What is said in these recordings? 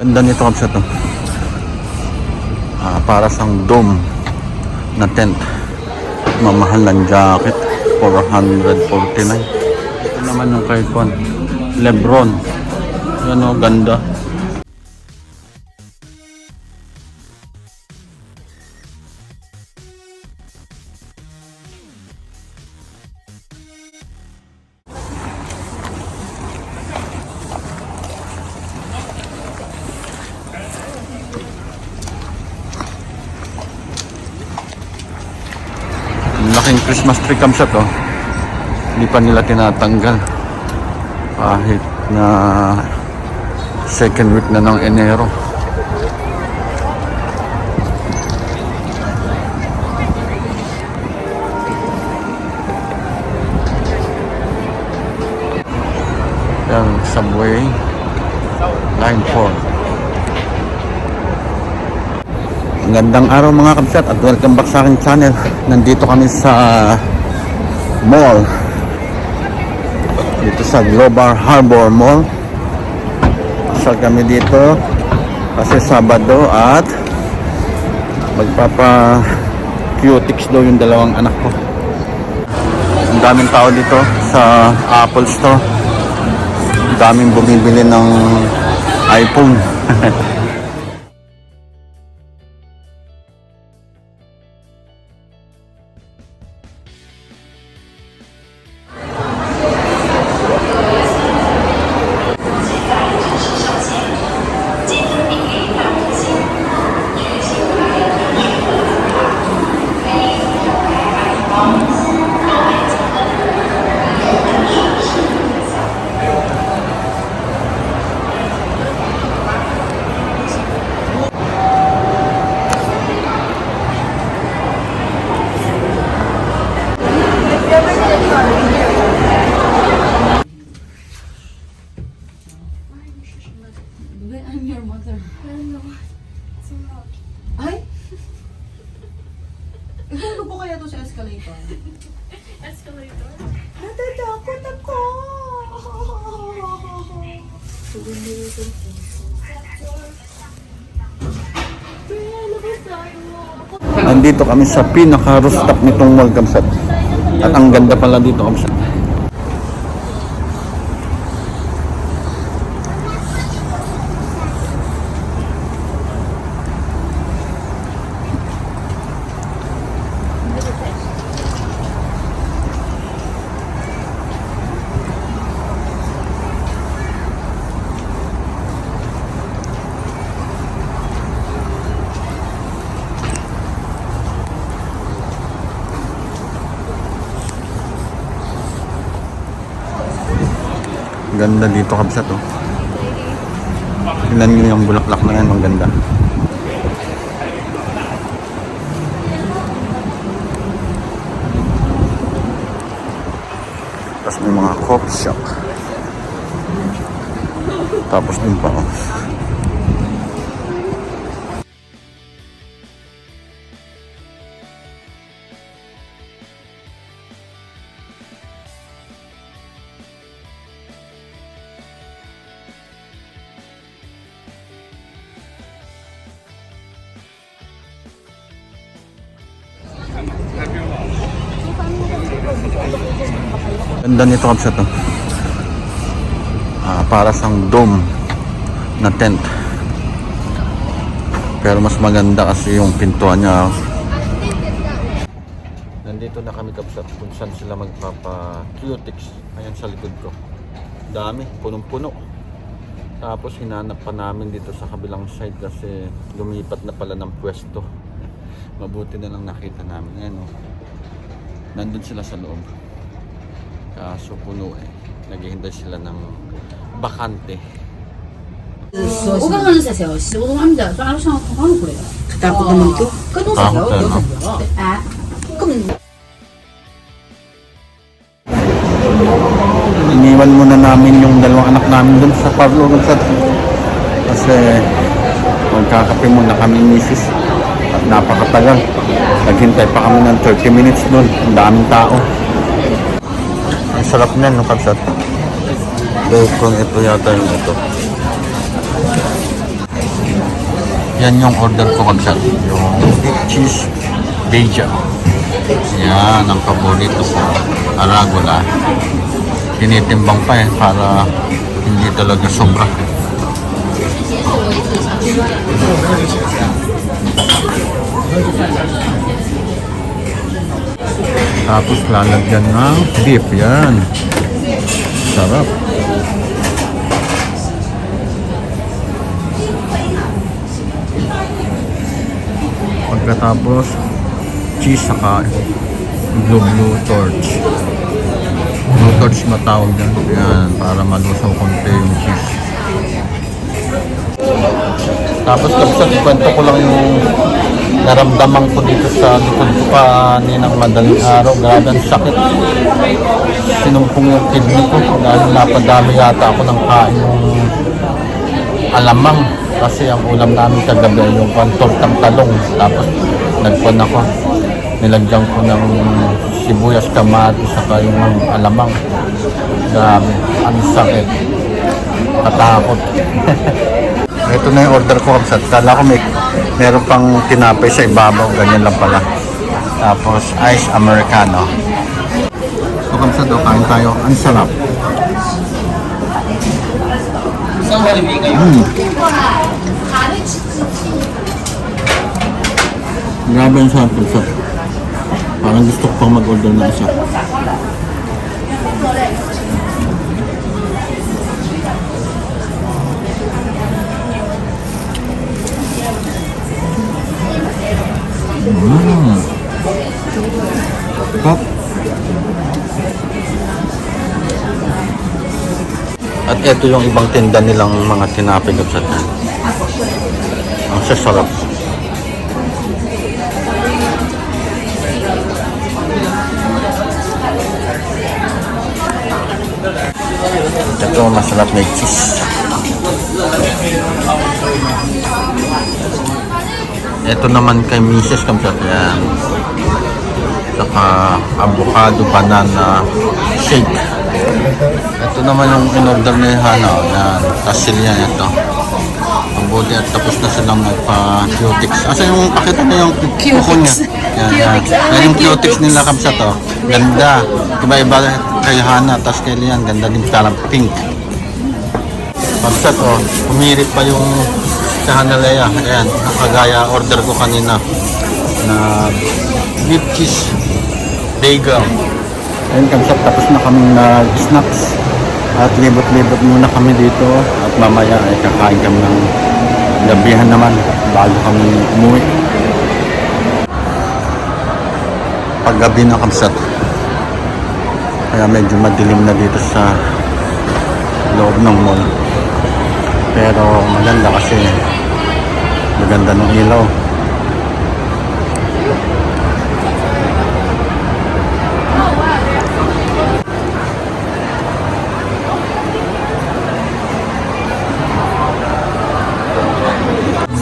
Ganda nito kapsa to. Para sang dome na tent. Mamahal ng jacket. 449. Ito naman yung kay Juan Lebron. Yan o, ganda. Laking Christmas tree kamsa to. Hindi pa nila tinatanggal kahit na second week na ng Enero. Yan, subway line 4. Magandang araw mga kabsat at welcome back sa aking channel. Nandito kami sa mall. Dito sa Global Harbor Mall. Pasal kami dito kasi Sabado at magpapa cutics daw yung dalawang anak ko. Ang daming tao dito sa Apple Store. Ang daming bumibili ng iPhone. I'm your mother. No, it's not. Ay? Ano po kaya to sa escalator? Escalator? Natatakot ako! Nandito kami sa pinaka-rooftop nitong mall kamsat. At ang ganda pala dito kamsat. Ganda dito kabsat oh. Ilan yung bulaklak na yan, ang ganda. Tapos may mga coffee shop. Tapos din pa oh. Ganda nito kabsat to. Para sang dome na tent. Pero mas maganda kasi yung pintuan niya. Nandito na kami kabsat kung saan sila magpapa-cutics. Ayan sa likod ko. Dami, punong-puno. Tapos hinanap pa namin dito sa kabilang side kasi lumipat na pala ng pwesto. Mabuti na lang nakita namin. Ayan oh. Nandun sila sa loob. Kaso puno eh. Naghihintay sila ng bakante. お母さんの先生は仕事なんだ。あのさん、あのこれ。 Katakot naman to. Kanong Takot sayo? na, no? Ah, kung Iniwan muna namin yung dalawang anak namin dun sa Pablo kasi magkakape muna kami misis at napakatagal. Naghintay pa kami ng 30 minutes dun. Ang daming tao. Ang sarap niyan no kabsat. Bacon ito yata yung ito. Yan yung order ko kapsat. Yung beef cheese beja. Yan ang paborito ko. Arugula. Tinitimbang pa para hindi talaga sobra. Tapos lalagyan ng beef. Yan. Sarap. Pagkatapos cheese saka blue torch. Blue torch matawag dyan. Yan, para malusaw konti yung cheese. Tapos kapsat, kwento ko lang yung naramdaman ko dito sa likod ko kaninang madaling araw. Grabe ang sakit. Sinumpong yung kidney ko dahil napadami yata ako ng kain ng alamang. Kasi ang ulam namin kagabi yung tortang talong. Tapos nagpon ako. Nilagyan ko ng sibuyas, kamatis, saka yung alamang. Grabe, ang sakit. Katakot. Ito na yung order ko kapsat. Kala ko meron pang tinapay sa ibabaw. Ganyan lang pala. Tapos ice americano. So kapsat, kain tayo. Ang sarap. Grabe ang sarap kapsat. Parang gusto ko pang mag-order na isa. Sarap. At ito yung ibang tinda nilang mga tinapay kapsat. Ang sasarap. Ito masarap na cheese. Ito naman kay Mrs. Kamsat. Yan. Saka avocado banana shake. Ito naman yung in-order ni Hana. Yan. Casilya ito. Mabuti at tapos na silang nagpa-cutics. Asa yung pakita na yung kuko niya? Yan, yan. Yan yung cutics nila Kamsat. Oh. Ganda. Iba-iba kay Hana. Tapos kay Lian. Ganda din parang pink. Kamsat, oh. Pumirit pa yung sa Hanalaya. Ayan. Nakagaya order ko kanina na beef cheese bagel. Ayun Kamsat, tapos na kami nag-snacks at libot-libot muna kami dito at mamaya ay kakain kami ng gabihan naman bago kami umuwi. Paggabi na Kamsat, kaya medyo madilim na dito sa loob ng mall, pero maganda kasi maganda ng ilaw.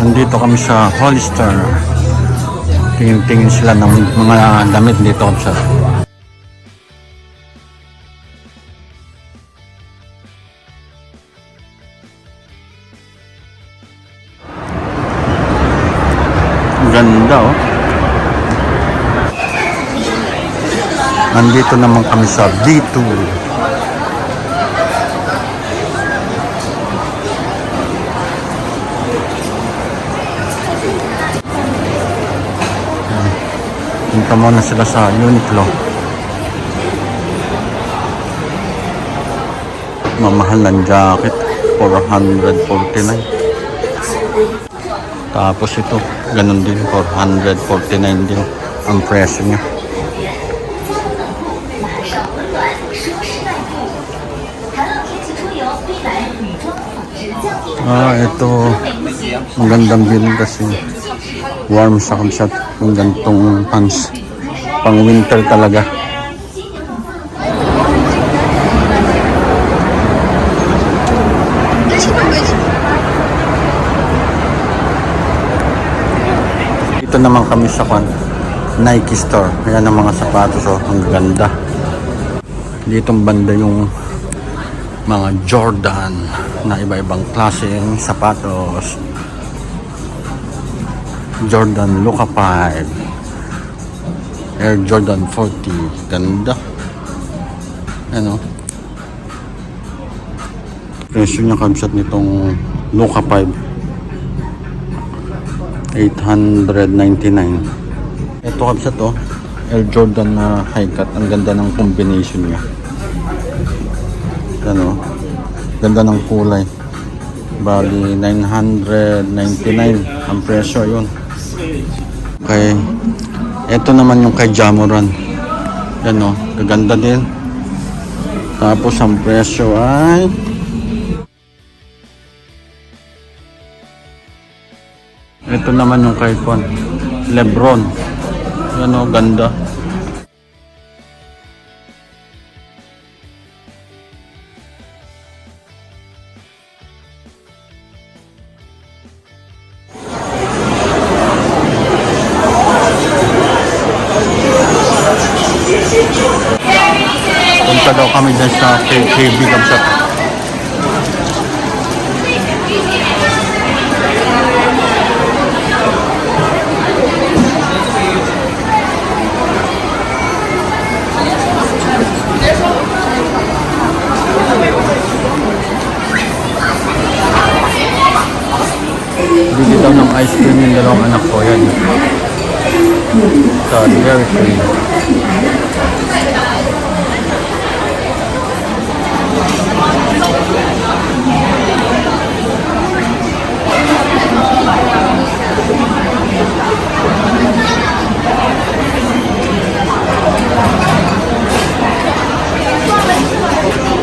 Nandito kami sa Hollister. Tingin-tingin sila ng mga damit dito sa ganda, oh. Nandito naman kami sa B2. Punta muna sila sa Uniqlo. Mamahal ng jacket, 449. Tapos ito, ganun din, 449 din ang presyo niya. Ito, magandang bilhin kasi warm sa Kamsat, yung gantong pants, pang winter talaga. Dito naman kami sa Nike store. Ayan ang mga sapatos, oh, ang ganda. Ditong banda yung mga Jordan na iba-ibang klaseng sapatos. Jordan Luka 5. Air Jordan 40. Ganda. Ano? Presyo niya kabsat nitong Luka 5. 899. Ito kabsat oh. Air Jordan na high cut. Ang ganda ng combination niya. Ano? Ganda ng kulay. Bali 999 ang presyo yun. Okay. Ito naman yung kay Jamoran. Yan o. Gaganda din. Tapos ang presyo ay ito naman yung kay Lebron. Yan o. Ganda. Punta daw kami dyan sa KB Kabsat. Bili daw ng ice cream yung dalawang anak ko yan. Sa Dairy Queen.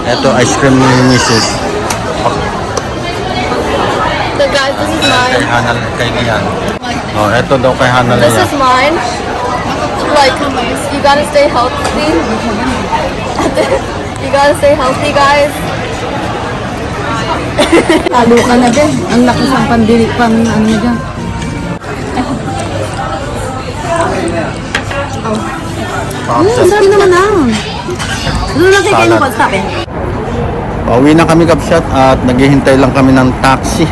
Ito ice cream ni Mrs. So guys, this is Kay mine. Hana, kay Lian. Oh, ito daw kay Hana This Leia. is mine. Like, you gotta stay healthy. You gotta stay healthy, guys. Talo ka na din. Ang lakas ng pandili ano dyan. Kabsat. Sabi naman na. Doon natin kayo Salad. mag-stop eh. Pauwi na kami Kabsat at naghihintay lang kami ng taxi.